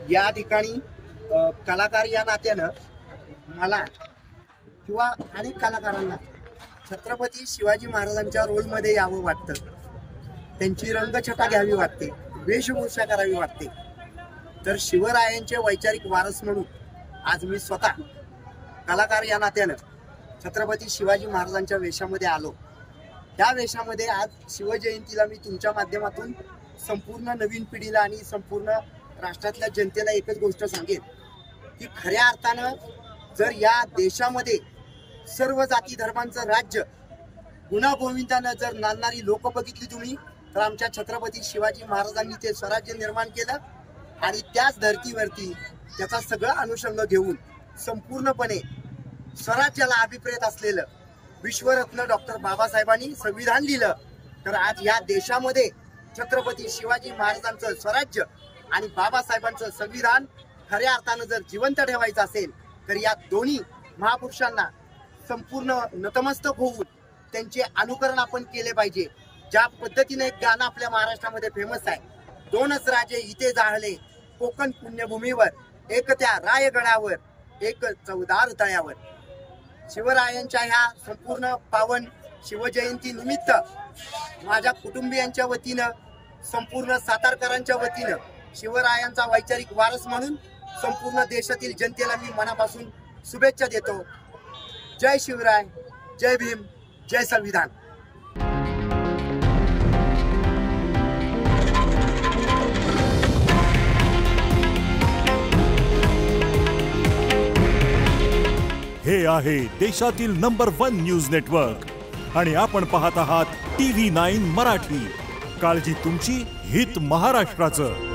या ठिकाणी कलाकार या नात्यानं मला किंवा अनेक कलाकारांना छत्रपती शिवाजी महाराजांच्या रोलमध्ये यावं वाटतं, त्यांची रंगछटा घ्यावी वाटते, वेशभूषा करावी वाटते। तर शिवरायांचे वैचारिक वारस म्हणून आज मी स्वतः कलाकार या नात्यानं छत्रपती शिवाजी महाराजांच्या वेशामध्ये आलो। त्या वेशामध्ये आज शिवजयंतीला मी तुमच्या माध्यमातून संपूर्ण नवीन पिढीला आणि संपूर्ण राष्ट्रातल्या जनतेला एकच गोष्ट सांगेन की खऱ्या अर्थानं जर या देशामध्ये सर्व जाती धर्मांचं राज्य गुण्यागोविंदानं जर नांदणारी लोक बघितली तुम्ही, तर आमच्या छत्रपती शिवाजी महाराजांनी ते स्वराज्य निर्माण केलं आणि त्याच धर्तीवरती त्याचा सगळा अनुषंग घेऊन संपूर्णपणे स्वराज्याला अभिप्रेत असलेलं विश्वरत्न डॉक्टर बाबासाहेबांनी संविधान लिहिलं। तर आज या देशामध्ये छत्रपती शिवाजी महाराजांचं स्वराज्य आणि बाबासाहेबांचं संविधान खऱ्या अर्थानं जर जिवंत ठेवायचं असेल तर या दोन्ही महापुरुषांना संपूर्ण नतमस्तक होऊन त्यांचे अनुकरण आपण केले पाहिजे। ज्या पद्धतीने एक गाणं आपल्या महाराष्ट्रामध्ये फेमस आहे, दोनच राजे इथे जाळले कोकण पुण्यभूमीवर, एक त्या रायगडावर एक चवदार तळ्यावर। शिवरायांच्या ह्या संपूर्ण पावन शिवजयंती निमित्त माझ्या कुटुंबियांच्या वतीनं, संपूर्ण सातारकरांच्या वतीनं शिवरायांचा वैचारिक वारस म्हणून संपूर्ण देशातील जनतेला मी मनापासून शुभेच्छा देतो। जय शिवराय, जय भीम, जय संविधान। हे आहे देशातील नंबर 1 न्यूज नेटवर्क आणि आपण पाहत आहात TV9 मराठी। काळजी तुमची, हित महाराष्ट्राचं।